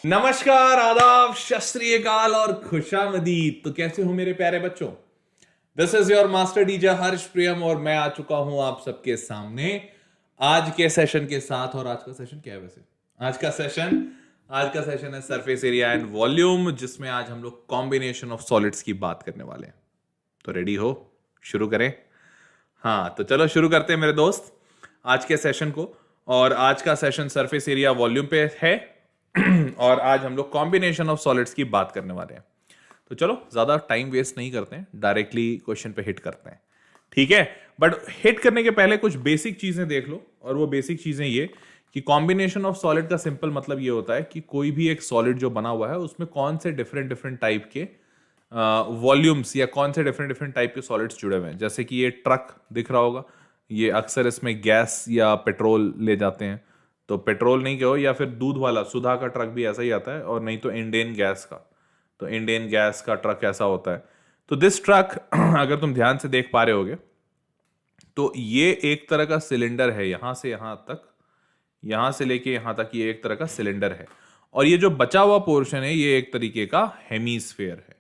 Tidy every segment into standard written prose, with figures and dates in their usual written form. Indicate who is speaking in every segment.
Speaker 1: नमस्कार, आदाब, सत श्री अकाल और खुशामदीद। तो कैसे हो मेरे प्यारे बच्चों? This is your master teacher Harsh Priyam और मैं आ चुका हूं आप सबके सामने आज के सेशन के साथ। और आज का सेशन क्या है वैसे? आज का सेशन है सरफेस एरिया एंड वॉल्यूम, जिसमें आज हम लोग कॉम्बिनेशन ऑफ सॉलिड्स की बात करने वाले हैं। तो रेडी हो? शुरू करें? हाँ, तो चलो शुरू करते हैं मेरे दोस्त आज के सेशन को। और आज का सेशन सरफेस एरिया वॉल्यूम पे है और आज हम लोग कॉम्बिनेशन ऑफ सॉलिड्स की बात करने वाले हैं। तो चलो ज्यादा टाइम वेस्ट नहीं करते हैं, डायरेक्टली क्वेश्चन पे हिट करते हैं, ठीक है? बट हिट करने के पहले कुछ बेसिक चीजें देख लो। और वो बेसिक चीजें ये कि कॉम्बिनेशन ऑफ सॉलिड का सिंपल मतलब ये होता है कि कोई भी एक सॉलिड जो बना हुआ है उसमें कौन से डिफरेंट डिफरेंट टाइप के वॉल्यूम्स या कौन से डिफरेंट डिफरेंट टाइप के सॉलिड्स जुड़े हुए हैं। जैसे कि ये ट्रक दिख रहा होगा, ये अक्सर इसमें गैस या पेट्रोल ले जाते हैं। तो पेट्रोल नहीं कहो, या फिर दूध वाला सुधा का ट्रक भी ऐसा ही आता है, और नहीं तो इंडियन गैस का। तो इंडियन गैस का ट्रक ऐसा होता है। तो दिस ट्रक अगर तुम ध्यान से देख पा रहे होगे तो ये एक तरह का सिलेंडर है। यहां से यहां तक, यहां से लेके यहां तक ये एक तरह का सिलेंडर है। और ये जो बचा हुआ पोर्शन है ये एक तरीके का हेमीस्फेयर है।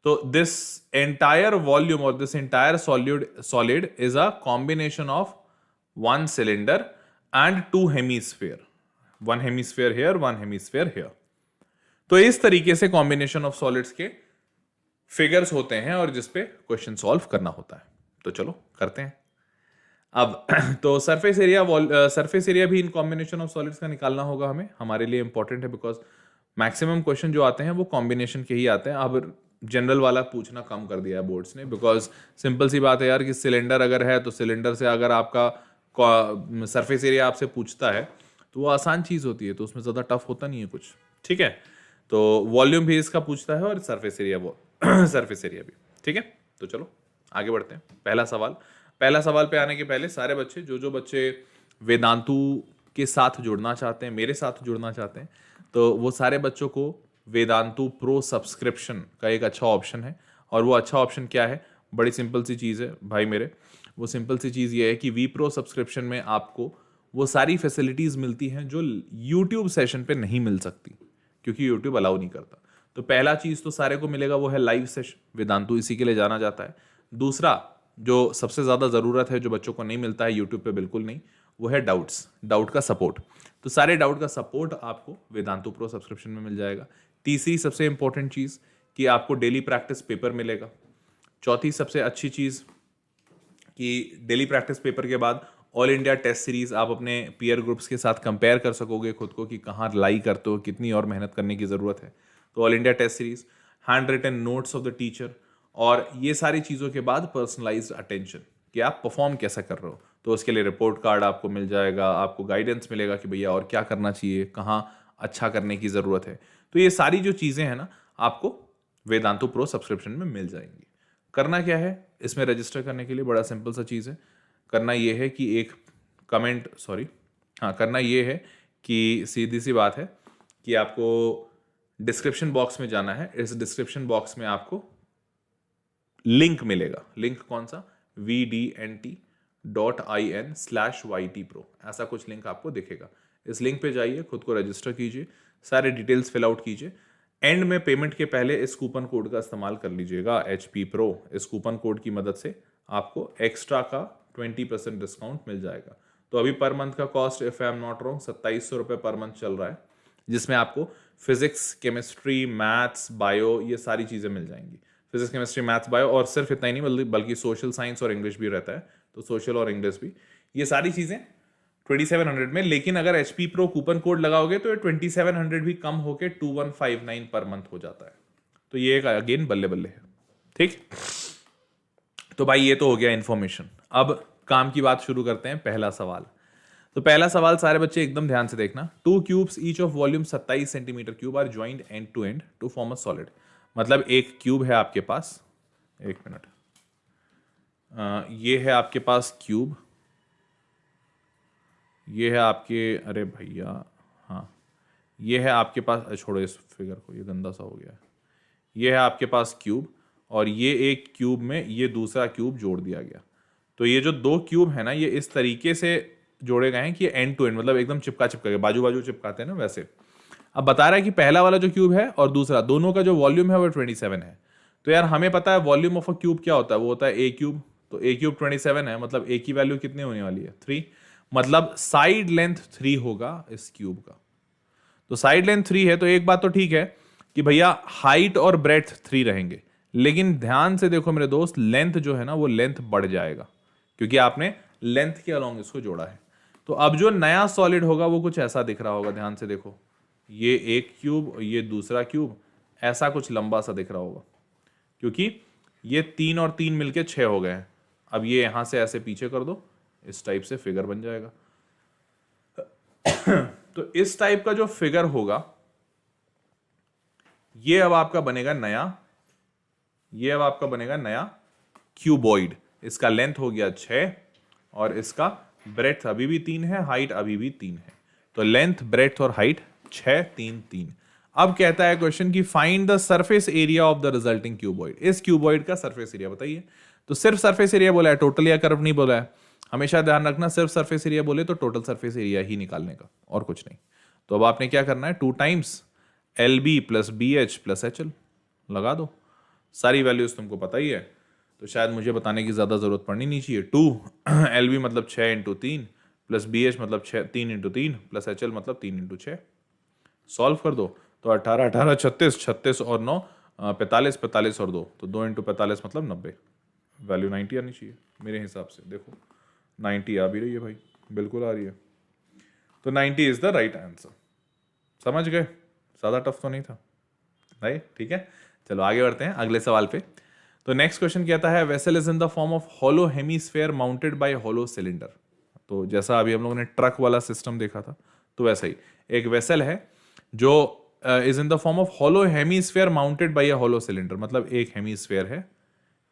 Speaker 1: तो दिस एंटायर वॉल्यूम और this entire solid is a combination of one cylinder and two hemisphere. One hemisphere here, one hemisphere here. तो इस तरीके से कॉम्बिनेशन ऑफ सॉलिड्स के फिगर्स होते हैं और जिसपे क्वेश्चन सॉल्व करना होता है। तो चलो करते हैं अब। तो सरफेस एरिया भी इन कॉम्बिनेशन ऑफ सॉलिड्स का निकालना होगा हमें। हमारे लिए इंपॉर्टेंट है बिकॉज मैक्सिमम क्वेश्चन जो आते हैं वो कॉम्बिनेशन के ही आते हैं। अब जनरल वाला पूछना कम कर दिया है बोर्ड्स ने, बिकॉज सिंपल सी बात है यार कि सिलेंडर अगर है तो सिलेंडर से अगर आपका सरफेस एरिया आपसे पूछता है तो वो आसान चीज होती है, तो उसमें ज्यादा टफ होता नहीं है कुछ, ठीक है? तो वॉल्यूम भी इसका पूछता है और सरफेस एरिया वो सरफेस एरिया भी, ठीक है? तो चलो आगे बढ़ते हैं। पहला सवाल पे आने के पहले सारे बच्चे, जो बच्चे वेदांतु के साथ जुड़ना चाहते हैं, मेरे साथ जुड़ना चाहते हैं, तो वो सारे बच्चों को वेदांतु प्रो सब्सक्रिप्शन का एक अच्छा ऑप्शन है। और वो अच्छा ऑप्शन क्या है? बड़ी सिंपल सी चीज़ है भाई मेरे। वो सिंपल सी चीज़ ये है कि वी प्रो सब्सक्रिप्शन में आपको वो सारी फैसिलिटीज़ मिलती हैं जो यूट्यूब सेशन पे नहीं मिल सकती, क्योंकि यूट्यूब अलाउ नहीं करता। तो पहला चीज़ तो सारे को मिलेगा वो है लाइव सेशन। वेदांतु इसी के लिए जाना जाता है। दूसरा जो सबसे ज़्यादा ज़रूरत है, जो बच्चों को नहीं मिलता है यूट्यूब पे बिल्कुल नहीं, वो है डाउट का सपोर्ट। तो सारे डाउट का सपोर्ट आपको वेदांतु प्रो सब्सक्रिप्शन में मिल जाएगा। तीसरी सबसे इंपॉर्टेंट चीज़ कि आपको डेली प्रैक्टिस पेपर मिलेगा। चौथी सबसे अच्छी चीज़ कि डेली प्रैक्टिस पेपर के बाद ऑल इंडिया टेस्ट सीरीज आप अपने पीयर ग्रुप्स के साथ कंपेयर कर सकोगे खुद को कि कहाँ लाई करते हो, कितनी और मेहनत करने की ज़रूरत है। तो all India test series, hand written notes of the teacher, और ये सारी चीज़ों के बाद पर्सनलाइज्ड अटेंशन कि आप परफॉर्म कैसा कर रहे हो। तो उसके लिए रिपोर्ट कार्ड आपको मिल जाएगा, आपको गाइडेंस मिलेगा कि भैया और क्या करना चाहिए, कहाँ अच्छा करने की ज़रूरत है। तो ये सारी जो चीज़ें हैं ना, आपको वेदांतु प्रो सब्सक्रिप्शन में मिल जाएंगी। करना क्या है इसमें रजिस्टर करने के लिए? बड़ा सिंपल सा चीज़ है। करना ये है कि एक कमेंट, करना ये है कि सीधी सी बात है कि आपको डिस्क्रिप्शन बॉक्स में जाना है। इस डिस्क्रिप्शन बॉक्स में आपको लिंक मिलेगा। लिंक कौन सा? vdnt.in/ytpro, ऐसा कुछ लिंक आपको दिखेगा। इस लिंक पे जाइए, खुद को रजिस्टर कीजिए, सारे डिटेल्स फिल आउट कीजिए। एंड में पेमेंट के पहले इस कूपन कोड का इस्तेमाल कर लीजिएगा, HP Pro। इस कूपन कोड की मदद से आपको एक्स्ट्रा का 20% डिस्काउंट मिल जाएगा। तो अभी पर मंथ का cost, if I am not wrong, 2700 रुपये पर मंथ चल रहा है, जिसमें आपको फिजिक्स, केमिस्ट्री, मैथ्स, बायो, ये सारी चीज़ें मिल जाएंगी। फिजिक्स, केमिस्ट्री, मैथ्स, बायो, और सिर्फ इतना ही नहीं बल्कि सोशल साइंस और इंग्लिश भी रहता है। तो सोशल और इंग्लिश भी, ये सारी चीज़ें 2700 में। लेकिन अगर HP Pro कूपन कोड लगाओगे तो ये 2700 भी कम होके 2159 पर मंथ हो जाता है। तो ये एक अगेन बल्ले बल्ले है, ठीक? तो भाई ये तो हो गया इन्फॉर्मेशन। अब काम की बात शुरू करते हैं। पहला सवाल, तो पहला सवाल सारे बच्चे एकदम ध्यान से देखना। 2 cubes each of volume 27 centimetre cube are joint end to end to form a solid. मतलब एक क्यूब है आपके पास, एक मिनट, ये है आपके पास क्यूब, ये है आपके, अरे भैया, हाँ, ये है आपके पास, छोड़ो इस फिगर को, ये गंदा सा हो गया है। ये है आपके पास क्यूब, और ये एक क्यूब में ये दूसरा क्यूब जोड़ दिया गया। तो ये जो 2 क्यूब है ना, ये इस तरीके से जोड़े गए हैं कि एंड टू एंड, मतलब एकदम चिपका चिपका के, बाजू बाजू चिपकाते हैं ना, वैसे। अब बता रहा है कि पहला वाला जो क्यूब है और दूसरा, दोनों का जो वॉल्यूम है वो 27 है। तो यार हमें पता है वॉल्यूम ऑफ अ क्यूब क्या होता है, वो होता है ए क्यूब। तो ए क्यूब 27 है, मतलब ए की वैल्यू कितनी होने वाली है 3, मतलब साइड लेंथ 3 होगा इस क्यूब का। तो साइड लेंथ 3 है, तो एक बात तो ठीक है कि भैया हाइट और ब्रेड्थ 3 रहेंगे, लेकिन ध्यान से देखो मेरे दोस्त, लेंथ जो है ना वो लेंथ बढ़ जाएगा क्योंकि आपने लेंथ के अलोंग इसको जोड़ा है। तो अब जो नया सॉलिड होगा वो कुछ ऐसा दिख रहा होगा, ध्यान से देखो, ये एक क्यूब और ये दूसरा क्यूब, ऐसा कुछ लंबा सा दिख रहा होगा क्योंकि ये 3 और 3 मिलके 6 हो गए हैं। अब ये यहां से ऐसे पीछे कर दो, इस टाइप से फिगर बन जाएगा। तो इस टाइप का जो फिगर होगा ये अब आपका बनेगा नया, ये अब आपका बनेगा नया क्यूबॉइड। इसका लेंथ हो गया 6 और इसका ब्रेड्थ अभी भी 3 है, हाइट अभी भी 3 है। तो लेंथ, ब्रेड्थ और हाइट 6 3 3। अब कहता है क्वेश्चन कि find the surface area of the resulting cuboid. इस क्यूबॉइड का सरफेस एरिया बताइए। तो सिर्फ सरफेस एरिया बोला है, टोटल या कर्व नहीं बोला है। हमेशा ध्यान रखना, सिर्फ सरफेस एरिया बोले तो टोटल सरफेस एरिया ही निकालने का, और कुछ नहीं। तो अब आपने क्या करना है, 2 times LB plus BH plus HL लगा दो। सारी वैल्यूज तुमको पता ही है, तो शायद मुझे बताने की ज़्यादा ज़रूरत पड़नी नहीं चाहिए। 2 LB मतलब 6 इंटू 3 प्लस BH मतलब 3 इंटू 3 प्लस HL मतलब 3 इंटू 6। सॉल्व कर दो तो 18 18 36, 36 और 9 45, 45 और 2, तो 2 इंटू 45 मतलब 90। वैल्यू 90 आनी चाहिए मेरे हिसाब से। देखो 90 आ भी रही है भाई, बिल्कुल आ रही है। तो 90 इज द राइट आंसर। समझ गए, ज़्यादा टफ तो नहीं था भाई, ठीक है। चलो आगे बढ़ते हैं अगले सवाल पे। तो नेक्स्ट क्वेश्चन कहता है vessel is in the form of hollow hemisphere mounted by hollow cylinder. तो जैसा अभी हम लोगों ने ट्रक वाला सिस्टम देखा था, तो वैसा ही एक वेसल है जो is in the form of hollow hemisphere mounted by a hollow cylinder. मतलब एक हेमीस्फेयर है,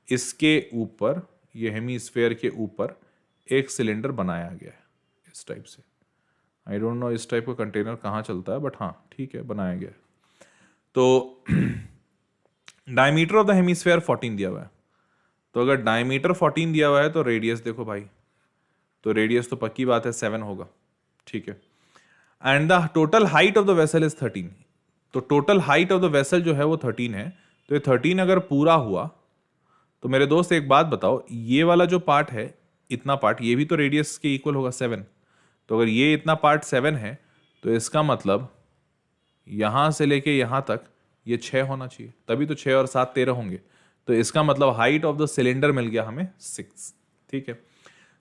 Speaker 1: इसके ऊपर, ये हेमीस्फेयर के ऊपर एक सिलेंडर बनाया गया है इस टाइप से। आई डोंट नो इस टाइप का कंटेनर कहाँ चलता है, बट हाँ ठीक है, बनाया गया है। तो डायमीटर ऑफ द हेमीस्फेयर 14 दिया हुआ है। तो अगर डायमीटर 14 दिया हुआ है तो रेडियस देखो भाई, तो रेडियस तो पक्की बात है 7 होगा, ठीक है। And the total height of the vessel is 13। तो total height of the vessel जो है वो 13 है। तो ये 13 अगर पूरा हुआ तो मेरे दोस्त एक बात बताओ, ये वाला जो पार्ट है, इतना पार्ट, ये भी तो रेडियस के इक्वल होगा 7। तो अगर ये इतना पार्ट 7 है तो इसका मतलब यहां से लेके यहां तक ये 6 होना चाहिए, तभी तो 6 और 7 13 होंगे। तो इसका मतलब हाइट ऑफ द सिलेंडर मिल गया हमें 6, ठीक है।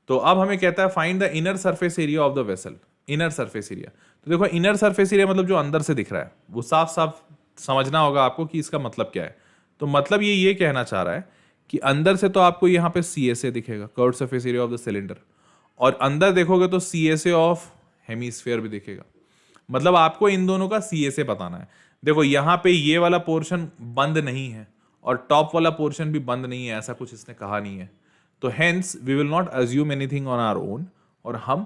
Speaker 1: तो अब हमें कहता है find the inner surface area of the vessel. Inner surface area, तो देखो इनर सरफेस एरिया मतलब जो अंदर से दिख रहा है, वो साफ साफ समझना होगा आपको कि इसका मतलब क्या है। तो मतलब ये कहना चाह रहा है कि अंदर से तो आपको यहाँ पे CSA दिखेगा, curved surface area of the cylinder, और अंदर देखोगे तो CSA ऑफ हेमीस्फेयर भी दिखेगा। मतलब आपको इन दोनों का CSA बताना है। देखो यहाँ पे ये वाला पोर्शन बंद नहीं है और टॉप वाला पोर्शन भी बंद नहीं है, ऐसा कुछ इसने कहा नहीं है। तो hence we will not assume anything on our own, और हम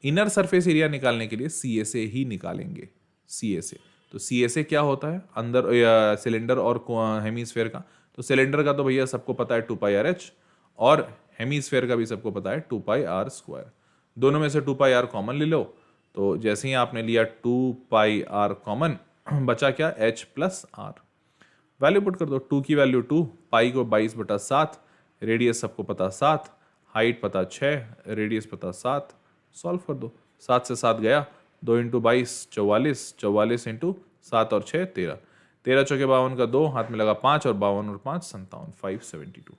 Speaker 1: इनर सरफेस एरिया निकालने के लिए CSA ही निकालेंगे। CSA, तो CSA क्या होता है अंदर सिलेंडर और हेमीस्फेयर का। तो सिलेंडर का तो भैया सबको पता है 2πRH, और हेमीस्फेयर का भी सबको पता है 2πr²। दोनों में से 2πr कॉमन ले लो, तो जैसे ही आपने लिया 2πr कॉमन, बचा क्या, h plus r। Value put कर दो, 2 की वैल्यू 2, पाई को 22/7, रेडियस सबको पता 7, हाइट पता 6, रेडियस पता 7। सॉल्व कर दो, 7 से 7 गया, 2 इंटू 22 44, 44 इंटू 7 और 6 13, 13 चौके 52 का 2, हाथ में लगा 5 और 52 और 5 57, 572।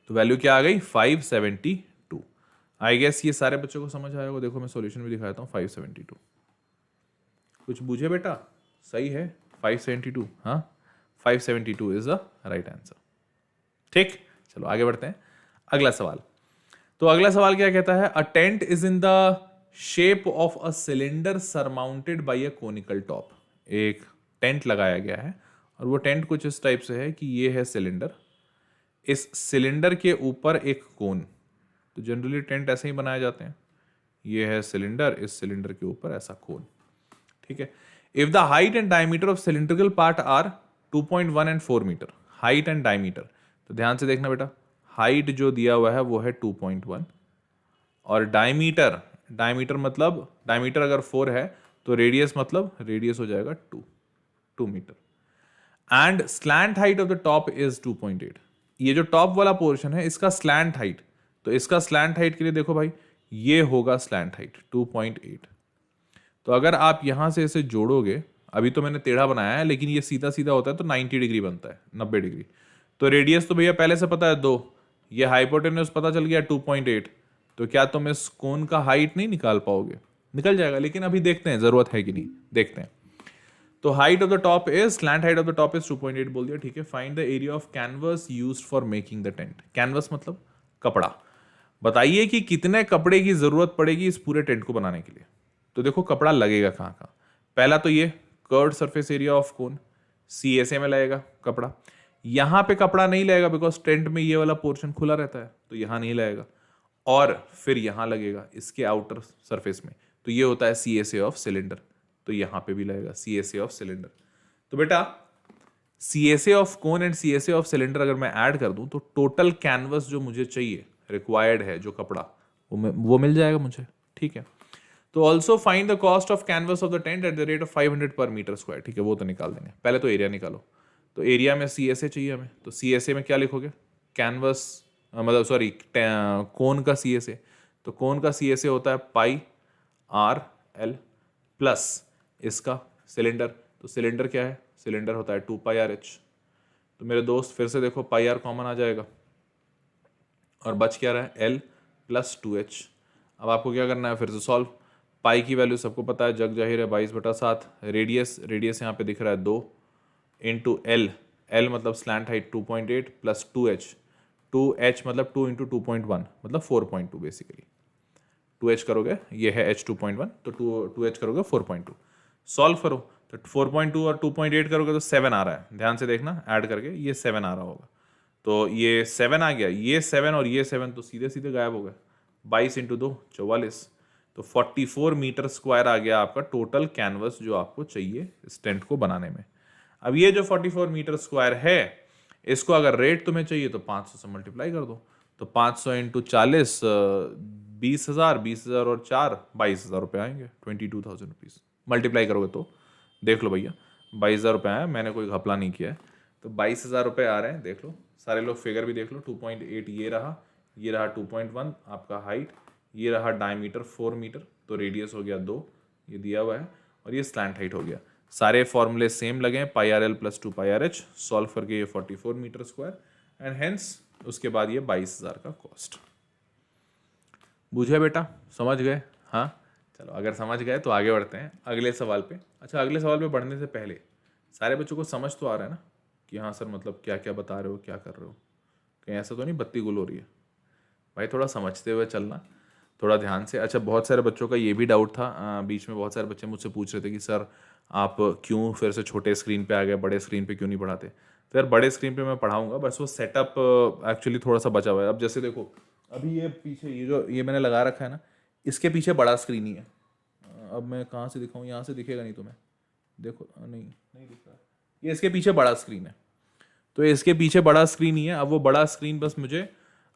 Speaker 1: तो वैल्यू क्या आ गई, 572। आई गेस ये सारे बच्चों को समझ आया होगा। देखो मैं सॉल्यूशन भी दिखाता हूँ। 572 कुछ बूझे बेटा, सही है 572, हाँ 572 इज द राइट आंसर। ठीक, चलो आगे बढ़ते हैं। अगला सवाल, तो अगला सवाल क्या कहता है, a tent is in the shape of a cylinder surmounted by a conical top. एक टेंट लगाया गया है और वो टेंट कुछ इस टाइप से है कि ये है सिलेंडर, इस सिलेंडर के ऊपर एक कोन। तो जनरली टेंट ऐसे ही बनाए जाते हैं, ये है सिलेंडर, इस सिलेंडर के ऊपर ऐसा कोन, ठीक है। If the height and diameter of cylindrical part are 2.1 and 4 metre, height and diameter. तो ध्यान से देखना बेटा, हाइट जो दिया हुआ है वो है 2.1, और डायमीटर, डायमीटर मतलब डायमीटर अगर 4 है तो रेडियस मतलब रेडियस हो जाएगा 2 metre. And slant height of the top is 2.8। ये जो टॉप वाला पोर्शन है इसका स्लैंट हाइट, तो इसका स्लैंट हाइट के लिए देखो भाई ये होगा स्लैंट हाइट 2.8। तो अगर आप यहां से इसे जोड़ोगे, अभी तो मैंने टेढ़ा बनाया है लेकिन ये सीधा सीधा होता है तो 90 डिग्री बनता है, 90 डिग्री। तो रेडियस तो भैया पहले से पता है 2, ये हाइपोटेन्यूज पता चल गया 2.8। तो क्या तुम इस कोन का हाइट नहीं निकाल पाओगे? निकल जाएगा, लेकिन अभी देखते हैं जरूरत है कि नहीं, देखते हैं। तो height of the top is, slant height of the top is 2.8 बोल दिया, ठीक है। Find the area of canvas used for making the tent. Canvas मतलब कपड़ा। बताइए कि कितने कपड़े की जरूरत पड़ेगी इस पूरे टेंट को बनाने के लिए। तो देखो कपड़ा लगेगा कहाँ कहाँ। पहला तो ये curved surface area of cone, CSA में लगेगा कपड़ा। यहां पे कपड़ा नहीं लगेगा बिकॉज टेंट में ये वाला पोर्शन खुला रहता है, तो यहां नहीं लगेगा। और फिर यहां लगेगा इसके आउटर सरफेस में, तो ये होता है CSA ऑफ सिलेंडर, तो यहां पे भी लगेगा CSA ऑफ सिलेंडर। तो बेटा CSA of cone and CSA of cylinder अगर मैं ऐड कर दूं तो टोटल कैनवस जो मुझे चाहिए, रिक्वायर्ड है जो कपड़ा, वो मिल जाएगा मुझे, ठीक है। तो also find the cost of canvas of the tent at the rate of 500 पर मीटर स्क्वायर, ठीक है, वो तो निकाल देंगे। पहले तो एरिया निकालो। तो एरिया में CSA चाहिए हमें, तो CSA में क्या लिखोगे? कैनवस मतलब सॉरी कोन का CSA, तो कोन का CSA होता है पाई आर एल प्लस इसका सिलेंडर, तो सिलेंडर क्या है? सिलेंडर होता है 2 पाई आर एच। तो मेरे दोस्त फिर से देखो पाई आर कॉमन आ जाएगा और बच क्या रहा है? L plus 2H। अब आपको क्या करना है? फिर से सॉल्व। पाई की वैल्यू सबको पता है, जग जाहिर है 22/7। रेडियस यहाँ पे दिख रहा है 2 इंटू एल, एल मतलब slant height 2.8 plus 2H, 2H मतलब 2 इंटू 2.1 मतलब 4.2 बेसिकली। 2H करोगे, ये है H 2.1, तो 2H करोगे 4.2। सॉल्व करो तो 4.2 और 2.8 करोगे तो 7 आ रहा है, ध्यान से देखना ऐड करके, ये 7 आ रहा होगा। तो ये 7 आ गया, ये 7 और ये 7 तो सीधे सीधे गायब हो गए। 22 इंटू 2 44, तो 44 मीटर स्क्वायर आ गया आपका टोटल कैनवस जो आपको चाहिए इस टेंट को बनाने में। अब ये जो 44 मीटर स्क्वायर है, इसको अगर रेट तुम्हें चाहिए तो 500 से मल्टीप्लाई कर दो। तो 500 इंटू 40 20,000, 20,000 और 4 22,000 रुपये आएंगे, 22,000 रुपीज़। मल्टीप्लाई करोगे तो देख लो भैया 22,000 रुपये आया, मैंने कोई घपला नहीं किया है। तो 22,000 रुपये आ रहे हैं, देख लो सारे लोग फिगर भी देख लो। 2.8 ये रहा, ये रहा 2.1 आपका हाइट, ये रहा डायमीटर 4 मीटर, तो रेडियस हो गया 2, ये दिया हुआ है, और ये स्लैंट हाइट हो गया। सारे फॉर्मूले सेम लगे हैं, पाई आर एल प्लस 2 पाई आर एच। सॉल्व करके ये 44 मीटर स्क्वायर एंड हेंस उसके बाद ये 22,000 का कॉस्ट। बुझे बेटा? समझ गए? हाँ चलो, अगर समझ गए तो आगे बढ़ते हैं अगले सवाल पे। अच्छा, अगले सवाल पे बढ़ने से पहले सारे बच्चों को समझ तो आ रहा है ना कि हाँ सर मतलब क्या क्या बता रहे हो, क्या कर रहे हो? कहीं ऐसा तो नहीं बत्ती गुल हो रही है? भाई थोड़ा समझते हुए चलना, थोड़ा ध्यान से। अच्छा, बहुत सारे बच्चों का ये भी डाउट था, बीच में बहुत सारे बच्चे मुझसे पूछ रहे थे कि सर आप क्यों फिर से छोटे स्क्रीन पे आ गए, बड़े स्क्रीन पे क्यों नहीं पढ़ाते? तो यार बड़े स्क्रीन पे मैं पढ़ाऊंगा, बस वो सेटअप एक्चुअली थोड़ा सा बचा हुआ है। अब जैसे देखो अभी ये पीछे ये जो ये मैंने लगा रखा है ना, इसके पीछे बड़ा स्क्रीन ही है। अब मैं कहाँ से दिखाऊँ? यहाँ से दिखेगा नहीं तुम्हें, देखो नहीं नहीं दिख रहा, ये इसके पीछे बड़ा स्क्रीन है। तो इसके पीछे बड़ा स्क्रीन ही है। अब वो बड़ा स्क्रीन बस मुझे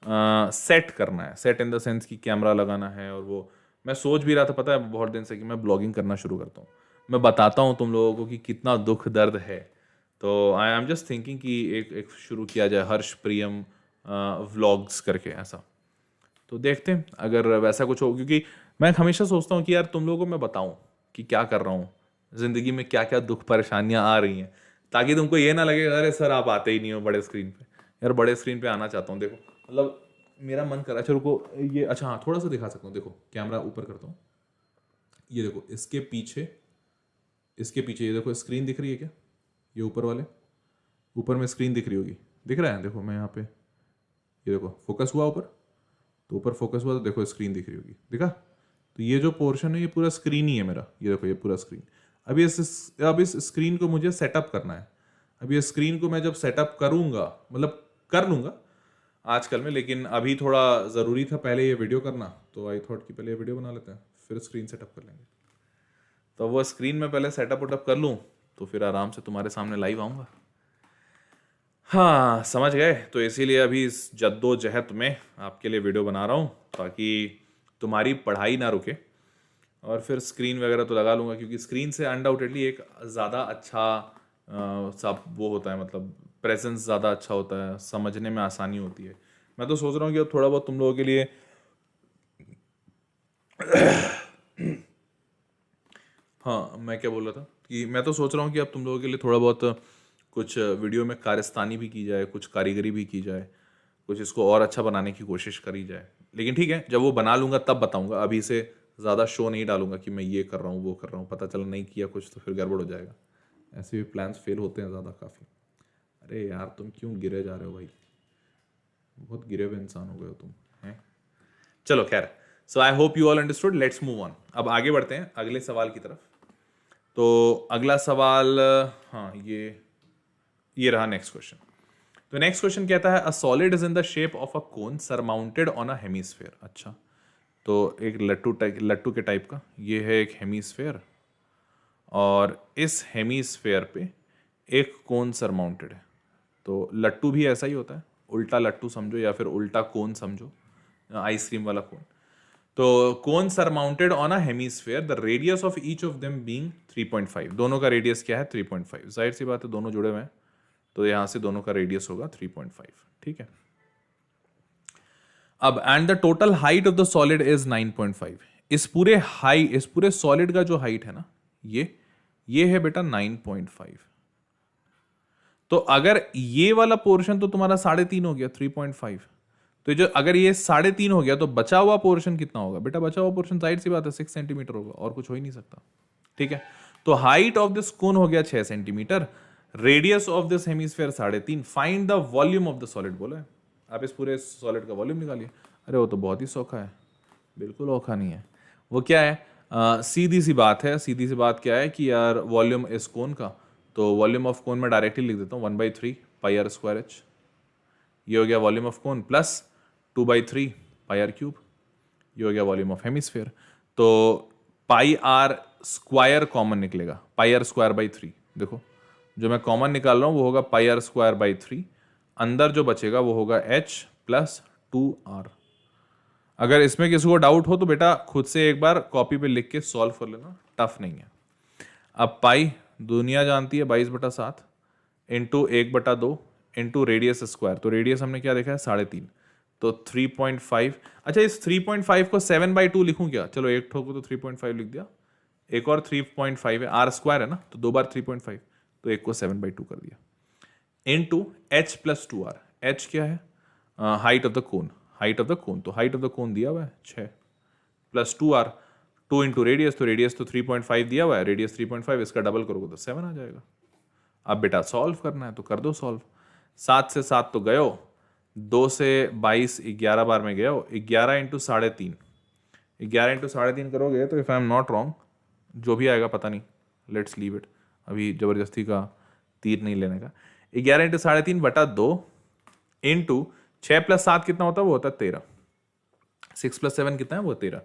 Speaker 1: सेट करना है, सेट इन द सेंस कि कैमरा लगाना है। और वो मैं सोच भी रहा था पता है बहुत दिन से कि मैं ब्लॉगिंग करना शुरू करता हूँ, मैं बताता हूँ तुम लोगों को कि कितना दुख दर्द है। तो आई एम जस्ट थिंकिंग कि एक शुरू किया जाए हर्ष प्रियम व्लॉग्स करके ऐसा। तो देखते हैं अगर वैसा कुछ हो, क्योंकि मैं हमेशा सोचता हूँ कि यार तुम लोगों को मैं बताऊँ कि क्या कर रहा हूँ ज़िंदगी में, क्या क्या दुख परेशानियाँ आ रही हैं, ताकि तुमको ये ना लगे अरे सर आप आते ही नहीं हो बड़े स्क्रीन पे। यार बड़े स्क्रीन पे आना चाहता हूँ, देखो मतलब मेरा मन कर रहा है। अच्छा रुको, ये अच्छा हाँ थोड़ा सा दिखा सकता हूँ, देखो कैमरा ऊपर करता हूँ, ये देखो इसके पीछे ये देखो स्क्रीन दिख रही है क्या? ये ऊपर वाले, ऊपर में स्क्रीन दिख रही होगी, दिख रहा है? देखो मैं यहाँ पे, ये देखो फोकस हुआ ऊपर, तो ऊपर फोकस हुआ तो देखो स्क्रीन दिख रही होगी, दिखा? तो ये जो पोर्शन है ये पूरा स्क्रीन ही है मेरा, ये देखो ये पूरा स्क्रीन। अब इस स्क्रीन को मुझे सेटअप करना है। अब ये स्क्रीन को मैं जब सेटअप करूंगा, मतलब कर लूंगा आजकल में, लेकिन अभी थोड़ा ज़रूरी था पहले ये वीडियो करना, तो आई थॉट कि पहले ये वीडियो बना लेते हैं फिर स्क्रीन सेटअप कर लेंगे। तो वो स्क्रीन में पहले सेटअप वेटअप कर लूँ तो फिर आराम से तुम्हारे सामने लाइव आऊँगा। हाँ समझ गए? तो इसीलिए अभी इस जद्दोजहद में आपके लिए वीडियो बना रहा हूँ ताकि तुम्हारी पढ़ाई ना रुके और फिर स्क्रीन वगैरह तो लगा लूँगा, क्योंकि स्क्रीन से अनडाउटेडली एक ज़्यादा अच्छा सब वो होता है, मतलब प्रेजेंस ज़्यादा अच्छा होता है, समझने में आसानी होती है। मैं तो सोच रहा हूँ कि अब थोड़ा बहुत तुम लोगों के लिए हाँ, मैं क्या बोल रहा था कि मैं तो सोच रहा हूँ कि अब तुम लोगों के लिए थोड़ा बहुत कुछ वीडियो में कारस्तानी भी की जाए, कुछ कारीगरी भी की जाए, कुछ इसको और अच्छा बनाने की कोशिश करी जाए। लेकिन ठीक है, जब वो बना लूंगा तब बताऊंगा, अभी से ज़्यादा शो नहीं डालूंगा कि मैं ये कर रहा हूँ वो कर रहा हूँ, पता चला नहीं किया कुछ तो फिर गड़बड़ हो जाएगा। ऐसे भी प्लान्स फेल होते हैं ज़्यादा काफ़ी। अरे यार तुम क्यों गिरे जा रहे हो भाई, बहुत गिरे हुए इंसान हो गए हो तुम हैं। चलो खैर, so I hope you all understood, let's move on. अब आगे बढ़ते हैं अगले सवाल की तरफ। तो अगला सवाल, हाँ ये रहा नेक्स्ट क्वेश्चन। तो नेक्स्ट क्वेश्चन कहता है a solid is in the shape of a cone surmounted on a hemisphere. अच्छा, तो एक लट्टू के टाइप का ये है एक हेमीस्फेयर, और इस हेमीस्फेयर पे एक कोन सरमाउंटेड है। तो लट्टू भी ऐसा ही होता है, उल्टा लट्टू समझो या फिर उल्टा कोन समझो, आइसक्रीम वाला कोन। तो cone surmounted on a hemisphere, the radius of each of them being 3.5। दोनों का रेडियस क्या है 3.5, जाहिर सी बात है दोनों जुड़े हुए हैं, तो यहां से दोनों का रेडियस होगा 3.5। ठीक है, अब and the total height of the solid is 9.5। इस पूरे सॉलिड का जो हाइट है ना, ये है बेटा 9.5। तो अगर ये वाला पोर्शन तो तुम्हारा 3.5 हो गया 3.5, तो जो अगर ये 3.5 हो गया तो बचा हुआ पोर्शन कितना होगा बेटा? बचा हुआ पोर्शन जाहिर सी बात है 6 सेंटीमीटर होगा, और कुछ हो ही नहीं सकता। ठीक है, तो हाइट ऑफ दिस कोन हो गया 6 centimetre, radius of this hemisphere 3.5, find the volume of the solid बोला है। आप इस पूरे सॉलिड का वॉल्यूम निकालिए। अरे वो तो बहुत ही सौखा है, बिल्कुल औखा नहीं है। वो क्या है, सीधी सी बात है। सीधी सी बात क्या है कि यार वॉल्यूम इस कोन का, तो वॉल्यूम ऑफ कोन में डायरेक्टली लिख देता हूँ 1/3 पाई आर स्क्वायर एच। ये हो गया volume of cone plus 2/3 pi r cube, ये हो गया वॉल्यूम ऑफ हेमिस्फेयर। तो पाई आर स्क्वायर कॉमन निकलेगा, पाई आर स्क्वायर बाई 3। देखो जो मैं कॉमन निकाल रहा हूं वो होगा पाई आर स्क्वायर बाई 3, अंदर जो बचेगा वो होगा h प्लस 2r। अगर इसमें किसी को डाउट हो तो बेटा खुद से एक बार कॉपी पे लिख के सॉल्व कर लेना, टफ नहीं है। अब पाई दुनिया जानती है 22/7 इंटू 1/2 इंटू रेडियस स्क्वायर, तो रेडियस हमने क्या देखा है 3.5, तो 3.5। अच्छा, इस 3.5 को 7/2 लिखूं क्या? चलो एक ठोक को तो 3.5 लिख दिया, एक और 3.5 है, आर स्क्वायर है ना, तो 2 बार 3.5, तो एक को 7/2 कर दिया, into h plus 2r। h क्या है? Height of the cone, height of the cone, तो हाइट ऑफ द कोन दिया हुआ है 6 प्लस 2r, 2 इंटू रेडियस, तो रेडियस तो 3.5 दिया हुआ है, रेडियस 3.5, इसका डबल करोगे तो 7 आ जाएगा। अब बेटा सॉल्व करना है तो कर दो सॉल्व। 7 से 7 तो गयो, 2 से 22 11 बार में गयो, 11 इंटू 3.5, 11 इंटू 3.5 करोगे तो if I am not wrong, जो भी आएगा पता नहीं, लेट्स लीव इट, अभी जबरदस्ती का तीर नहीं लेने का। 11 इंटू 3.5/2 इंटू 6 प्लस 7 कितना होता है? वो होता है 13। 6 प्लस 7 कितना है? वो 13।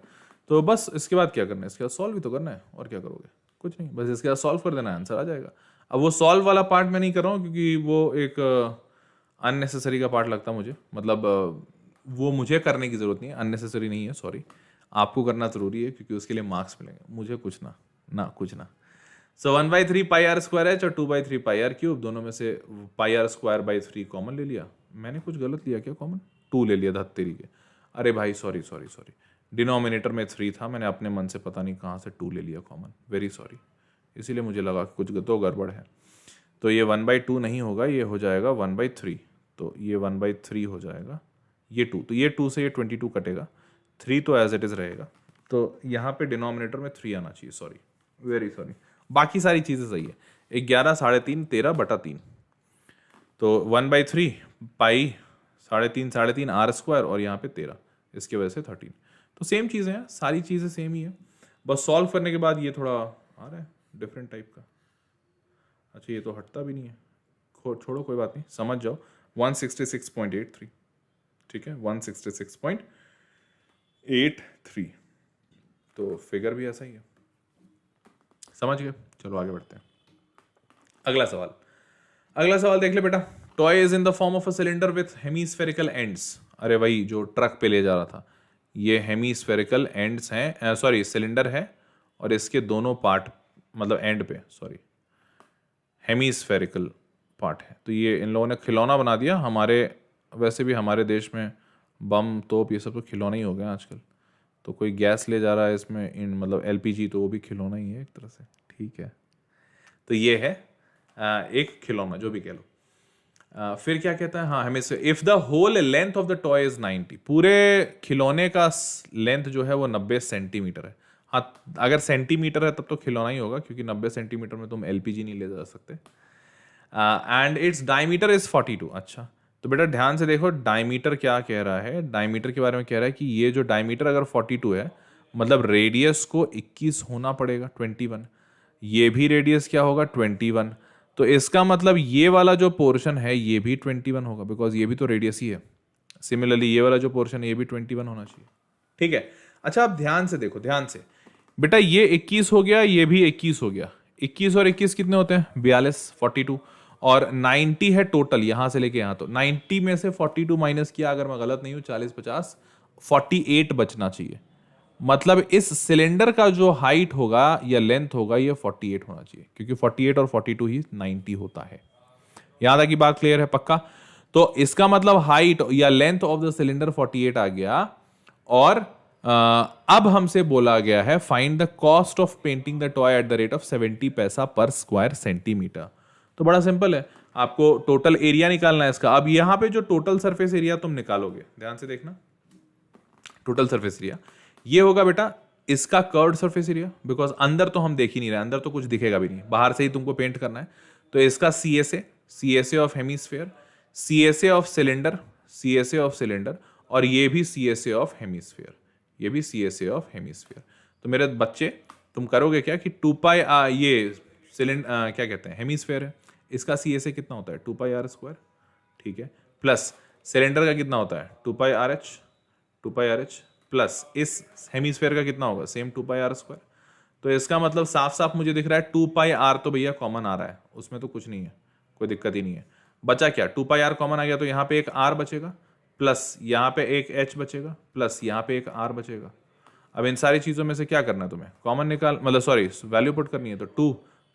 Speaker 1: तो बस इसके बाद क्या करना है? इसके बाद सॉल्व ही तो करना है, और क्या करोगे? कुछ नहीं, बस इसके बाद सॉल्व कर देना, आंसर आ जाएगा। अब वो सॉल्व वाला पार्ट मैं नहीं कर रहा हूँ क्योंकि वो एक अननेसेसरी का पार्ट लगता है मुझे, मतलब वो मुझे करने की जरूरत नहीं है, अननेसेसरी नहीं है, सॉरी। आपको करना जरूरी है क्योंकि उसके लिए मार्क्स मिलेंगे, मुझे कुछ ना कुछ ना। सो 1/3 पाई आर स्क्वायर एच और 2/3 पाई आर क्यूब, दोनों में से पाई आर स्क्वायर बाई 3 कॉमन ले लिया। मैंने कुछ गलत लिया क्या? कॉमन 2 ले लिया था तेरी के। अरे भाई सॉरी, डिनोमिनेटर में 3 था, मैंने अपने मन से पता नहीं कहाँ से 2 ले लिया कॉमन, वेरी सॉरी। इसीलिए मुझे लगा कि कुछ तो गड़बड़ है। तो ये 1/2 नहीं होगा, ये हो जाएगा 1/3, तो ये 1/3 हो जाएगा, ये 2, तो ये 2 से ये 22 कटेगा, 3 तो एज इट इज रहेगा। तो यहाँ पे डिनोमिनेटर में 3 आना चाहिए, सॉरी, वेरी सॉरी। बाकी सारी चीज़ें सही है। 11 3.5 13/3, तो 1/3 पाई 3.5 आर स्क्वायर, और यहाँ पे 13, इसकी वजह से 13। तो सेम चीज़ें हैं, सारी चीज़ें सेम ही है, बस सॉल्व करने के बाद ये थोड़ा आ रहा है डिफरेंट टाइप का। अच्छा, ये तो हटता भी नहीं है, छोड़ो कोई बात नहीं, समझ जाओ। 166.83, ठीक है, 166.83, तो फिगर भी ऐसा ही है, समझ गए। चलो आगे बढ़ते हैं। अगला सवाल देख ले बेटा। Toy is in the form of a cylinder with hemispherical ends. अरे वही जो ट्रक पे ले जा रहा था, ये हेमीस्फेरिकल एंड्स हैं, सॉरी सिलेंडर है, और इसके दोनों पार्ट मतलब एंड पे सॉरी हेमीस्फेरिकल पार्ट है। तो ये इन लोगों ने खिलौना बना दिया। हमारे वैसे भी हमारे देश में बम तोप ये सब तो खिलौना ही हो गया आजकल। तो कोई गैस ले जा रहा है इसमें इन मतलब एलपीजी, तो वो भी खिलौना ही है एक तरह से, ठीक है। तो ये है एक खिलौना, जो भी कह लो। फिर क्या कहता है, हाँ हमें से if the whole length of the toy is 90, पूरे खिलौने का लेंथ जो है वो 90 सेंटीमीटर है। हाँ अगर सेंटीमीटर है तब तो खिलौना ही होगा, क्योंकि 90 सेंटीमीटर में तुम एलपीजी नहीं ले जा सकते। And its diameter is 42। अच्छा तो बेटा ध्यान से देखो डायमीटर क्या कह रहा है। डायमीटर के बारे में कह रहा है कि ये जो डायमीटर अगर 42 है मतलब रेडियस को 21 होना पड़ेगा, 21। ये भी रेडियस क्या होगा, 21। तो इसका मतलब ये वाला जो पोर्शन है ये भी 21 होगा, बिकॉज ये भी तो रेडियस ही है। सिमिलरली ये वाला जो पोर्शन है ये भी 21 होना चाहिए, ठीक है। अच्छा आप ध्यान से देखो, ध्यान से बेटा, ये 21 हो गया, ये भी 21 हो गया। 21 और 21 कितने होते हैं, 42, 42। और 90 है टोटल यहां से लेके यहां, तो 90 में से 42 माइनस किया, अगर मैं गलत नहीं हूं 40, 50, 48 बचना चाहिए। मतलब इस सिलेंडर का जो हाइट होगा या लेंथ होगा ये 48 होना चाहिए, क्योंकि 48 और 42 ही 90 होता है। यहां तक की बात क्लियर है पक्का। तो इसका मतलब हाइट या लेंथ ऑफ द सिलेंडर 48 आ गया। और अब हमसे बोला गया है find the cost of painting the toy at the rate of 70 पैसा पर स्क्वायर सेंटीमीटर। तो बड़ा सिंपल है, आपको टोटल एरिया निकालना है इसका। अब यहां पे जो टोटल सरफेस एरिया तुम निकालोगे, ध्यान से देखना, टोटल सरफेस एरिया ये होगा बेटा इसका कर्व्ड सरफेस एरिया, बिकॉज अंदर तो हम देख ही नहीं रहे, अंदर तो कुछ दिखेगा भी नहीं, बाहर से ही तुमको पेंट करना है। तो इसका CSA of hemisphere, CSA of cylinder, CSA of cylinder, और ये भी CSA ऑफ हेमीस्फेयर, ये भी CSA ऑफ हेमीस्फेयर। तो मेरे बच्चे तुम करोगे क्या कि 2 पाई ये सिलेंडर क्या कहते हैं हेमीस्फेयर है, इसका CSA कितना होता है 2 पाई आर स्क्वायर, ठीक है, प्लस सिलेंडर का कितना होता है 2 पाई आर एच, 2 पाई आर एच, प्लस इस हेमीस्फेयर का कितना होगा सेम 2 पाई आर स्क्वायर। तो इसका मतलब साफ साफ मुझे दिख रहा है 2 पाई आर तो भैया कॉमन आ रहा है, उसमें तो कुछ नहीं है, कोई दिक्कत ही नहीं है। बचा क्या, 2 पाई आर कॉमन आ गया, तो यहाँ पे एक आर बचेगा, प्लस यहाँ पे एक एच बचेगा, प्लस यहाँ पे एक आर बचेगा। अब इन सारी चीज़ों में से क्या करना है तुम्हें, कॉमन निकाल मतलब सॉरी वैल्यू पुट करनी है। तो 2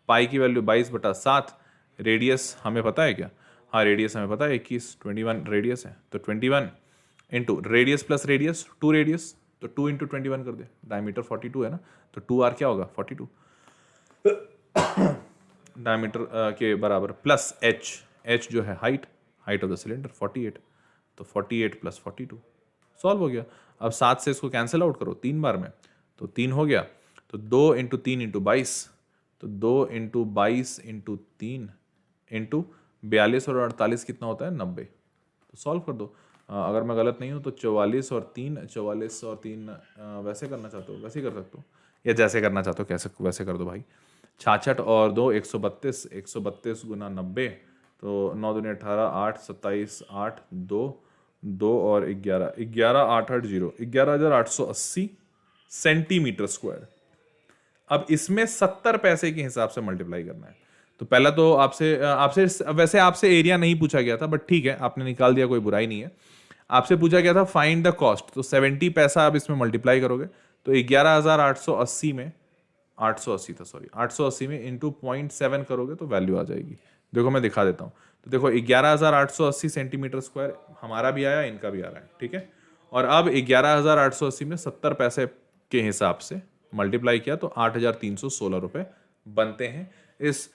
Speaker 1: पाई की वैल्यू 22/7, रेडियस हमें पता है क्या, हाँ रेडियस हमें पता है 21, 21 रेडियस है, तो 21 into radius plus radius 2 radius, तो 2 इंटू 21 कर दे, डायमीटर 42 है ना, तो 2r क्या होगा 42 डायमीटर के बराबर, प्लस h जो है हाइट ऑफ द सिलेंडर 48, तो 48 प्लस 42 सॉल्व हो गया। अब 7 से इसको कैंसिल आउट करो 3 बार में, तो 3 हो गया, तो 2 इंटू 3 इंटू 22, तो 2 इंटू 22 इंटू 3 इंटू 42 और 48 कितना होता है 90, तो सॉल्व कर दो। अगर मैं गलत नहीं हूँ तो 44 और 3 वैसे करना चाहते हो वैसे ही कर सकते हो, या जैसे करना चाहते हो कैसे वैसे कर दो भाई। 66 और 2 132, 132 गुना 90, तो 9 दूनी 18, 8 27 8 2 और 11 11,880 11,880 सेंटीमीटर स्क्वायर। अब इसमें 70 पैसे के हिसाब से मल्टीप्लाई करना है। तो पहला तो आपसे एरिया नहीं पूछा गया था, बट ठीक है आपने निकाल दिया, कोई बुराई नहीं है। आपसे पूछा गया था फाइंड द कॉस्ट, तो 70 पैसा आप इसमें मल्टीप्लाई करोगे, तो 11,880 में 880 था सॉरी 880 में इंटू 0.7 करोगे तो वैल्यू आ जाएगी। देखो मैं दिखा देता हूँ, तो देखो 11,880 सेंटीमीटर स्क्वायर हमारा भी आया, इनका भी आ रहा है, ठीक है। और अब 11,880 में 70 पैसे के हिसाब से मल्टीप्लाई किया तो 8,316 रुपए बनते हैं इस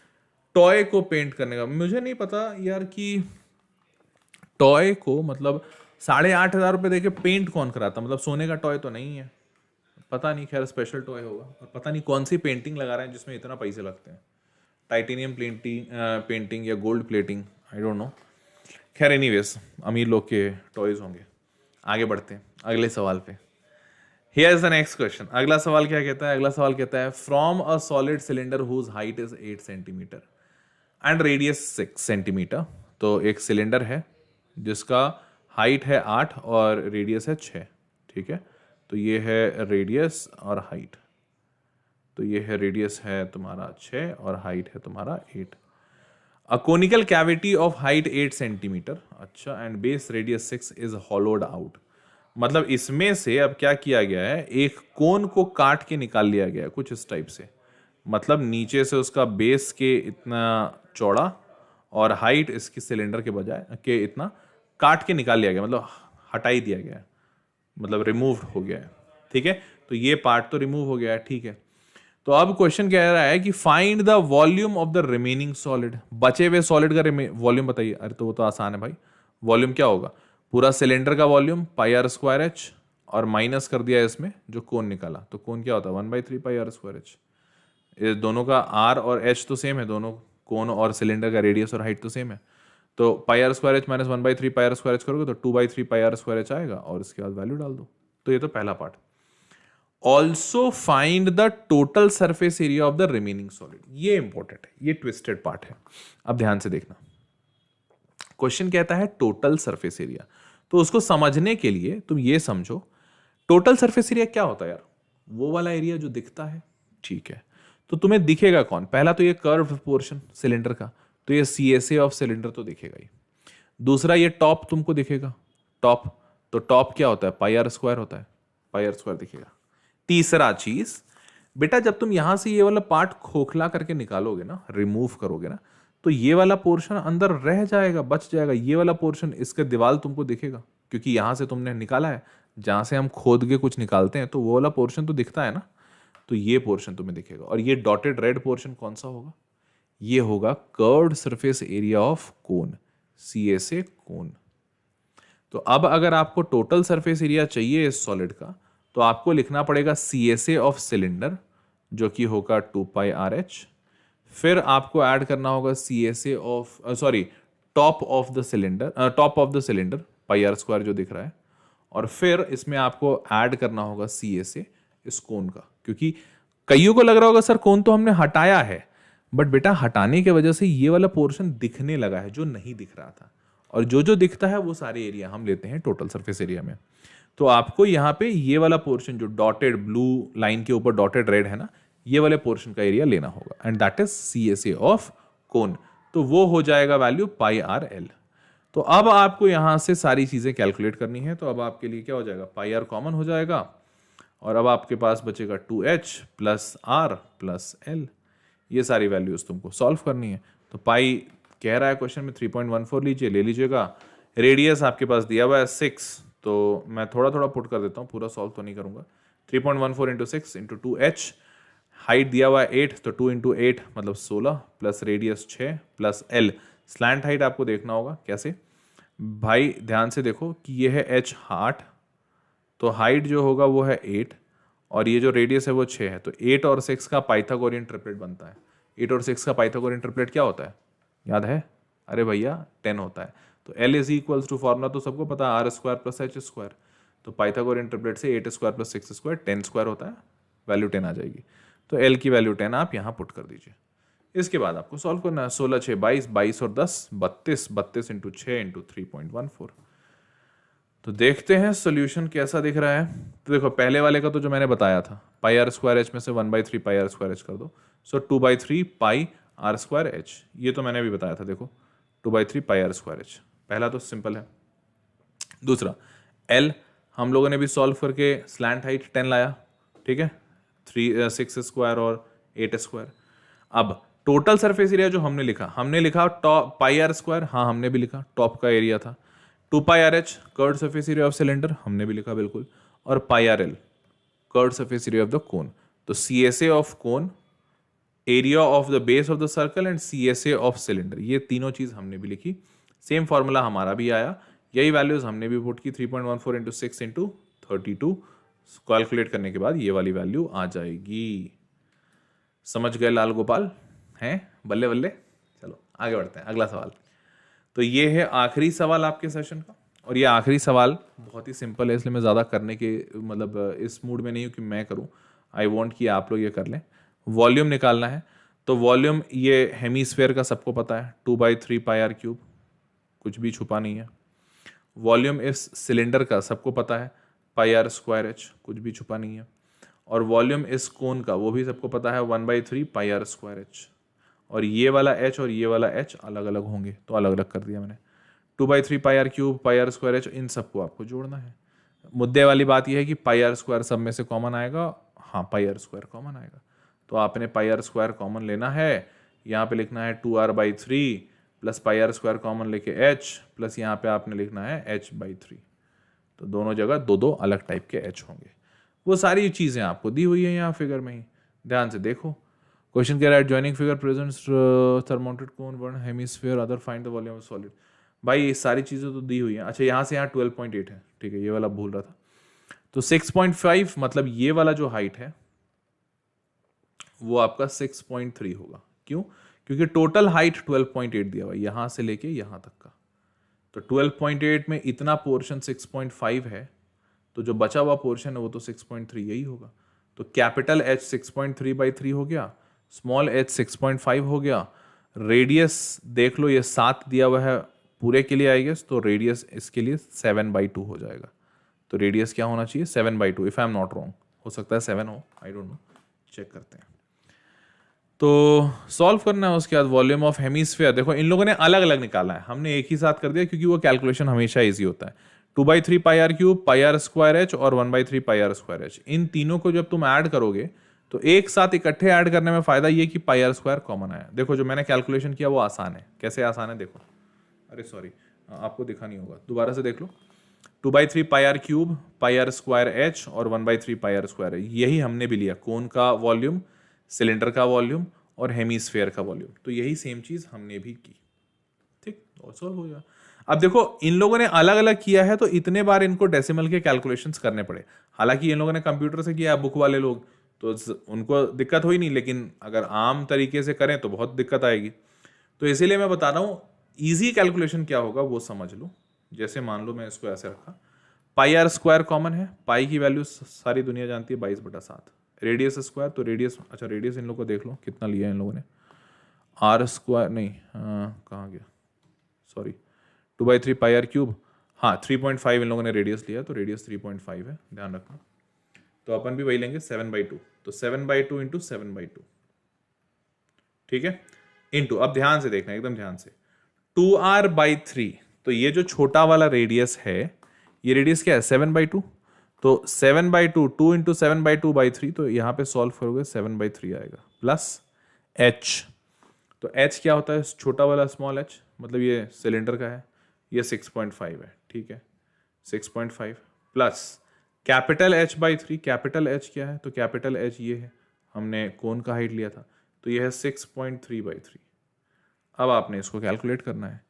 Speaker 1: टॉय को पेंट करने का। मुझे नहीं पता यार कि टॉय को मतलब 8,500 रुपये देके पेंट कौन कराता, मतलब सोने का टॉय तो नहीं है, पता नहीं, खैर स्पेशल टॉय होगा, और पता नहीं कौन सी पेंटिंग लगा रहे हैं जिसमें इतना पैसे लगते हैं, टाइटेनियम पेंटिंग या gold plating, I don't know. खैर एनीवेज अमीर लोग के टॉयज होंगे। आगे बढ़ते हैं अगले सवाल पे। Here is the next question. अगला सवाल क्या कहता है, अगला सवाल कहता है from a solid cylinder whose height is 8 centimetre and radius 6 centimetre. तो एक सिलेंडर है जिसका हाइट है 8 और रेडियस है 6, ठीक है। तो ये है रेडियस और हाइट, तो ये है रेडियस है तुम्हारा 6 और हाइट है तुम्हारा 8। A conical cavity of height 8 centimetre, अच्छा, and base radius 6 is hollowed out. मतलब इसमें से अब क्या किया गया है, एक कोन को काट के निकाल लिया गया है कुछ इस टाइप से। मतलब नीचे से उसका बेस के इतना चौड़ा और हाइट इसकी सिलेंडर के बजाय के इतना काट के निकाल लिया गया, मतलब हटा ही दिया गया है, मतलब रिमूव हो गया है। ठीक है, तो ये पार्ट तो रिमूव हो गया है। ठीक है, तो अब क्वेश्चन कह रहा है कि find the volume of the remaining solid. बचे हुए सॉलिड का वॉल्यूम बताइए। अरे तो वो तो आसान है भाई, वॉल्यूम क्या होगा, पूरा सिलेंडर का volume pi r square h, और माइनस कर दिया इसमें जो कोन निकाला, तो कोन क्या होता है 1/3 पाई आर स्क्वायर एच। ये दोनों का आर और एच तो सेम है, दोनों कोन और सिलेंडर का रेडियस और हाइट तो सेम है। तो pi r square h minus 1/3 pi r square h करोगे तो 2/3 पाई आर स्क्वायर एच आएगा, और इसके बाद वैल्यू डाल दो। तो ये तो पहला part. Also find the total surface area of the remaining solid. ये इंपॉर्टेंट है, ये ट्विस्टेड पार्ट है। अब ध्यान से देखना, क्वेश्चन कहता है टोटल सरफेस एरिया। तो उसको समझने के लिए तुम ये समझो, टोटल सरफेस एरिया क्या होता है यार, वो वाला एरिया जो दिखता है। ठीक है, तो तुम्हें दिखेगा कौन, पहला तो ये कर्व पोर्शन सिलेंडर का, तो ये CSA ऑफ सिलेंडर तो दिखेगा ही। दूसरा ये टॉप तुमको दिखेगा, टॉप, तो टॉप क्या होता है पाई आर स्क्वायर होता है, पाई आर स्क्वायर दिखेगा। तीसरा चीज बेटा, जब तुम यहां से ये वाला पार्ट खोखला करके निकालोगे ना, रिमूव करोगे ना, तो ये वाला पोर्शन अंदर रह जाएगा, बच जाएगा। ये वाला पोर्शन, इसका दीवार तुमको दिखेगा, क्योंकि यहां से तुमने निकाला है। जहां से हम खोद के कुछ निकालते हैं तो वो वाला पोर्शन तो दिखता है ना, तो ये पोर्शन तुम्हें दिखेगा। और ये डॉटेड रेड पोर्शन कौन सा होगा, ये होगा curved surface area of cone, CSA कोन। तो अब अगर आपको टोटल सरफेस एरिया चाहिए इस सॉलिड का, तो आपको लिखना पड़ेगा CSA ऑफ सिलेंडर, जो कि होगा 2πRH। फिर आपको ऐड करना होगा CSA of top of the cylinder, top of the cylinder pi r square जो दिख रहा है। और फिर इसमें आपको ऐड करना होगा CSA इस कोन का, क्योंकि कईयों को लग रहा होगा सर कोन तो हमने हटाया है, बट बेटा हटाने की वजह से ये वाला पोर्शन दिखने लगा है जो नहीं दिख रहा था, और जो जो दिखता है वो सारे एरिया हम लेते हैं टोटल सरफेस एरिया में। तो आपको यहाँ पे ये वाला पोर्शन जो डॉटेड ब्लू लाइन के ऊपर डॉटेड रेड है ना, ये वाले पोर्शन का एरिया लेना होगा, and that is CSA of कोन। तो वो हो जाएगा वैल्यू पाई आर एल। तो अब आपको यहां से सारी चीजें कैलकुलेट करनी है। तो अब आपके लिए क्या हो जाएगा, पाई आर कॉमन हो जाएगा, और अब आपके पास बचेगा 2h plus are plus L. ये सारी वैल्यूज तुमको सॉल्व करनी है। तो पाई कह रहा है क्वेश्चन में 3.14 लीजिए, ले लीजिएगा। रेडियस आपके पास दिया हुआ है 6, तो मैं थोड़ा थोड़ा पुट कर देता हूँ, पूरा सॉल्व तो नहीं करूंगा। 3.14 इंटू 6 इंटू 2h, हाइट दिया हुआ है 8, तो 2 इंटू 8 मतलब 16, plus radius 6 plus L. Slant height आपको देखना होगा कैसे भाई, ध्यान से देखो कि ये है h 8, तो हाइट जो होगा वो है 8, और ये जो रेडियस है वो 6 है। तो 8 और 6 का पाइथागोरियन ट्रिपलेट बनता है। 8 और 6 का पाइथागोरियन ट्रिपलेट क्या होता है, याद है, अरे भैया 10 होता है। तो L is equals to, formula तो सबको पता है, r square plus h square. तो पाइथागोरियन ट्रिपलेट से 8 स्क्वायर प्लस 6 स्क्वायर 10 स्क्वायर होता है, वैल्यू 10 आ जाएगी। तो L की वैल्यू 10 आप यहाँ पुट कर दीजिए। इसके बाद आपको सॉल्व करना है, 16 6 22, 22 और 10 32, 32 इंटू 6 इंटू 3.14। तो देखते हैं सोल्यूशन कैसा दिख रहा है। तो देखो पहले वाले का तो जो मैंने बताया था, पाई आर स्क्वायर एच में से 1/3 पाई आर स्क्वायर एच कर दो, सो 2/3 पाई आर स्क्वायर एच, ये तो मैंने भी बताया था। देखो 2/3 पाई आर स्क्वायर एच, पहला तो सिंपल है। दूसरा एल हम लोगों ने भी सॉल्व करके स्लैंट हाइट 10 लाया, ठीक है, 6 स्क्वायर और 8 स्क्वायर। अब टोटल सरफेस एरिया जो हमने लिखा टॉप पाई आर स्क्वायर, हाँ हमने भी लिखा, टॉप का एरिया था। 2πRH curved surface area of cylinder हमने भी लिखा बिल्कुल, और pi r l curved surface area of the cone. तो CSA of cone, area of the base of the circle and CSA of cylinder, ये तीनों चीज हमने भी लिखी। सेम फॉर्मूला हमारा भी आया, यही वैल्यूज हमने भी पुट की, 3.14 इंटू 6 इंटू 32। कैलकुलेट करने के बाद ये वाली वैल्यू आ जाएगी। समझ गए लाल गोपाल हैं, बल्ले बल्ले। चलो आगे बढ़ते हैं, अगला सवाल। तो ये है आखिरी सवाल आपके सेशन का, और ये आखिरी सवाल बहुत ही सिंपल है, इसलिए मैं ज़्यादा करने के मतलब इस मूड में नहीं हूँ कि मैं करूँ। आई वॉन्ट कि आप लोग ये कर लें। वॉल्यूम निकालना है, तो वॉल्यूम ये हेमीस्फेयर का सबको पता है, 2/3 पाई आर क्यूब, कुछ भी छुपा नहीं है। वॉल्यूम इस सिलेंडर का सबको पता है, पाई आर स्क्वायर एच, कुछ भी छुपा नहीं है। और वॉल्यूम इस कोन का वो भी सबको पता है, 1/3 पाई आर स्क्वायर एच। और ये वाला h और ये वाला h अलग अलग होंगे, तो अलग अलग कर दिया मैंने। 2/3 pi r cube, pi r square h, इन सबको आपको जोड़ना है। मुद्दे वाली बात यह है कि पाई आर स्क्वायर सब में से कॉमन आएगा, हाँ पाई आर स्क्वायर कॉमन आएगा, तो आपने पाई आर स्क्वायर कॉमन लेना है, यहाँ पे लिखना है 2r/3 plus pi r square common लेके h प्लस यहाँ पे आपने लिखना है h/3। तो दोनों जगह दो दो अलग टाइप के h होंगे। वो सारी चीज़ें आपको दी हुई है यहाँ फिगर में ही, ध्यान से देखो। क्वेश्चन कह रहा है joining figure presents thermometer cone one hemisphere other find the volume of solid. भाई ये सारी चीज़ें तो दी हुई हैं। अच्छा यहाँ से यहाँ 12.8 है, ठीक है, ये वाला भूल रहा था। तो 6.5 मतलब ये वाला जो हाइट है वो आपका 6.3 होगा। क्यों? क्योंकि टोटल हाइट 12.8 दिया हुआ है यहाँ से लेके यहाँ तक का। तो 12.8 में इतना पोर्शन 6.5 है, तो जो बचा हुआ पोर्शन है वो तो 6.3 यही होगा। तो कैपिटल H 6.3/3 हो गया, स्मॉल h 6.5 हो गया। रेडियस देख लो, ये 7 दिया हुआ है पूरे के लिए आई गेस, तो रेडियस इसके लिए 7/2 हो जाएगा। तो रेडियस क्या होना चाहिए? 7/2 if I am not wrong. हो सकता है 7 हो, आई डोंट नो, चेक करते हैं। तो सॉल्व करना है। उसके बाद वॉल्यूम ऑफ हेमिस्फीयर, देखो इन लोगों ने अलग अलग निकाला है, हमने एक ही साथ कर दिया क्योंकि वो कैलकुलेशन हमेशा ईजी होता है। 2/3 pi r cube, pi r square h और 1/3 पाई आर स्क्वायर एच, इन तीनों को जब तुम ऐड करोगे तो एक साथ इकट्ठे ऐड करने में फायदा ये कि पाई आर स्क्वायर कॉमन आया। देखो जो मैंने कैलकुलेशन किया वो आसान है। कैसे आसान है देखो, अरे सॉरी आपको दिखा नहीं होगा, दोबारा से देख लो। 2/3 pi r cube, pi r square h और 1/3 पाई आर स्क्वायर है, यही हमने भी लिया, कोन का वॉल्यूम, सिलेंडर का वॉल्यूम और हेमीस्फेयर का वॉल्यूम। तो यही सेम चीज हमने भी की, ठीक, और सॉल्व हो गया। अब देखो इन लोगों ने अलग अलग किया है तो इतने बार इनको डेसिमल के कैलकुलेशंस करने पड़े। हालांकि इन लोगों ने कंप्यूटर से किया, बुक वाले लोग तो उनको दिक्कत हुई नहीं, लेकिन अगर आम तरीके से करें तो बहुत दिक्कत आएगी। तो इसीलिए मैं बता रहा हूँ ईजी कैलकुलेशन क्या होगा वो समझ लो। जैसे मान लो मैं इसको ऐसे रखा, पाई आर स्क्वायर कॉमन है, पाई की वैल्यू सारी दुनिया जानती है 22/7, रेडियस स्क्वायर, तो रेडियस, अच्छा रेडियस इन लोगों को देख लो कितना लिया है इन लोगों ने, आर स्क्वायर नहीं, कहाँ गया, सॉरी 2/3 पाई आर क्यूब, हाँ 3.5 इन लोगों ने रेडियस लिया, तो रेडियस 3.5 है, ध्यान रखना। तो अपन भी वही लेंगे 7/2, तो 7/2 इंटू 7/2, ठीक है, इंटू, अब ध्यान से देखना एकदम ध्यान से, 2r/3, तो ये जो छोटा वाला रेडियस है ये रेडियस क्या है 7/2, तो 7/2 2 इंटू 7/2/3, तो यहाँ पे सॉल्व करोगे 7/3 आएगा, प्लस h, तो h क्या होता है छोटा वाला स्मॉल h, मतलब ये सिलेंडर का है, ये 6.5 है, ठीक है 6.5 plus capital h/3, capital h क्या है, तो कैपिटल h ये है, हमने कोन का हाइट लिया था, तो ये है 6.3/3। अब आपने इसको कैलकुलेट करना है,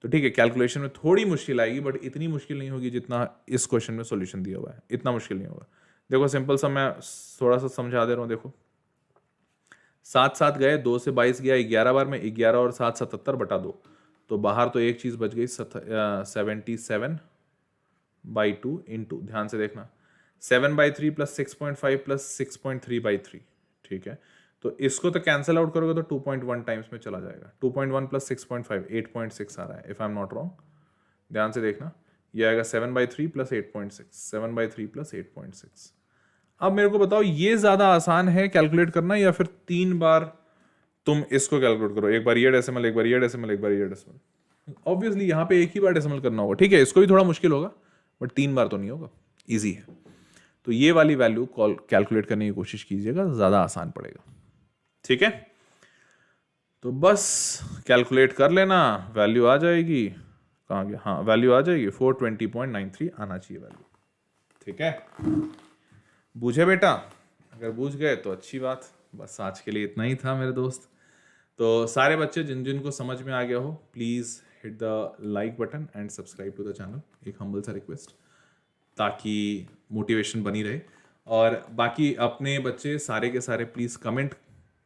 Speaker 1: तो ठीक है कैलकुलेशन में थोड़ी मुश्किल आएगी बट इतनी मुश्किल नहीं होगी जितना इस क्वेश्चन में सॉल्यूशन दिया हुआ है, इतना मुश्किल नहीं होगा। देखो सिंपल सा मैं थोड़ा सा समझा दे रहा हूँ, देखो 7 7 गए, 2 से 22 गया 11 बार में, 11 और 7 77/2, तो बाहर तो एक चीज बच गई 77/2 इंटू, ध्यान से देखना 7/3 प्लस 6.5 प्लस 6.3/3, ठीक है, तो इसको तो कैंसिल आउट करोगे तो 2.1 टाइम्स में चला जाएगा, 2.1 प्लस 6.5 8.6 आ रहा है if I am not wrong, ध्यान से देखना, ये आएगा 7/3 प्लस 8.6, 7/3 प्लस 8.6। अब मेरे को बताओ ये ज्यादा आसान है कैलकुलेट करना या फिर 3 बार तुम इसको कैलकुलेट करो, एक बार ये डेसिमल, एक बार ये डेसिमल, एक बार ये डेसिमल। ऑब्वियसली यहाँ पे एक ही बार डेसिमल करना होगा, ठीक है, इसको भी थोड़ा मुश्किल होगा बट 3 बार तो नहीं होगा, ईजी है। तो ये वाली वैल्यू कैलकुलेट करने की कोशिश कीजिएगा, ज्यादा आसान पड़ेगा, ठीक है। तो बस कैलकुलेट कर लेना, वैल्यू आ जाएगी, कहाँ गया, हाँ वैल्यू आ जाएगी 420.93 आना चाहिए वैल्यू, ठीक है। बूझे बेटा, अगर बूझ गए तो अच्छी बात। बस आज के लिए इतना ही था मेरे दोस्त। तो सारे बच्चे जिन जिन को समझ में आ गया हो please hit the like button and subscribe to the channel, एक हम्बल सा रिक्वेस्ट, ताकि मोटिवेशन बनी रहे। और बाकी अपने बच्चे सारे के सारे प्लीज़ कमेंट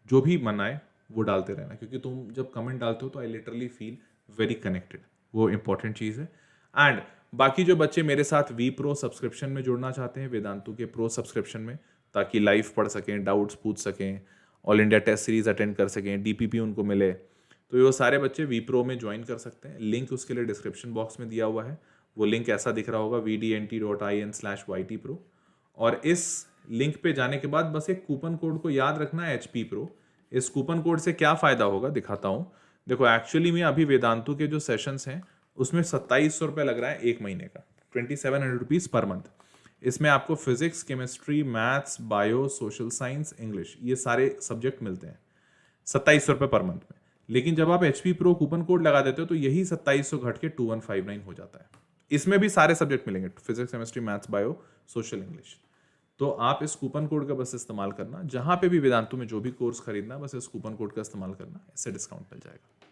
Speaker 1: जो भी मन आए वो डालते रहना, क्योंकि तुम जब कमेंट डालते हो तो I literally feel very connected, वो इंपॉर्टेंट चीज़ है। एंड बाकी जो बच्चे मेरे साथ वी प्रो सब्सक्रिप्शन में जुड़ना चाहते हैं, वेदांतु के प्रो सब्सक्रिप्शन में, ताकि लाइव पढ़ सकें, डाउट्स पूछ सकें, all India test series attend कर सकें, डीपीपी उनको मिले, तो ये सारे बच्चे वी प्रो में ज्वाइन कर सकते हैं। लिंक उसके लिए डिस्क्रिप्शन बॉक्स में दिया हुआ है, वो लिंक ऐसा दिख रहा होगा vdnt.in/ytpro, और इस लिंक पे जाने के बाद बस एक कूपन कोड को याद रखना है HP Pro। इस कूपन कोड से क्या फ़ायदा होगा दिखाता हूँ। देखो एक्चुअली में अभी वेदांतु के जो सेशंस हैं उसमें 2700 रुपये लग रहा है एक महीने का, 2700 रुपीज़ पर मंथ। इसमें आपको physics, chemistry, maths, bio, social science, English, ये सारे सब्जेक्ट मिलते हैं 2700 रुपये पर मंथ में। लेकिन जब आप HP Pro कूपन कोड लगा देते हो तो यही 2700 घट के 2159 हो जाता है। इसमें भी सारे सब्जेक्ट मिलेंगे, physics, chemistry, maths, bio, social, English. तो आप इस कूपन कोड का बस इस्तेमाल करना, जहां पे भी वेदांतु में जो भी कोर्स खरीदना, बस इस कूपन कोड का इस्तेमाल करना, इससे डिस्काउंट मिल जाएगा।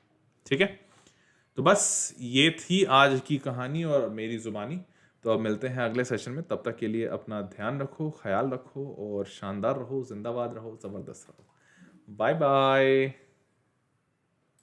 Speaker 1: ठीक है, तो बस ये थी आज की कहानी और मेरी जुबानी। तो अब मिलते हैं अगले सेशन में, तब तक के लिए अपना ध्यान रखो, ख्याल रखो और शानदार रहो, जिंदाबाद रहो, जबरदस्त रहो। Bye bye.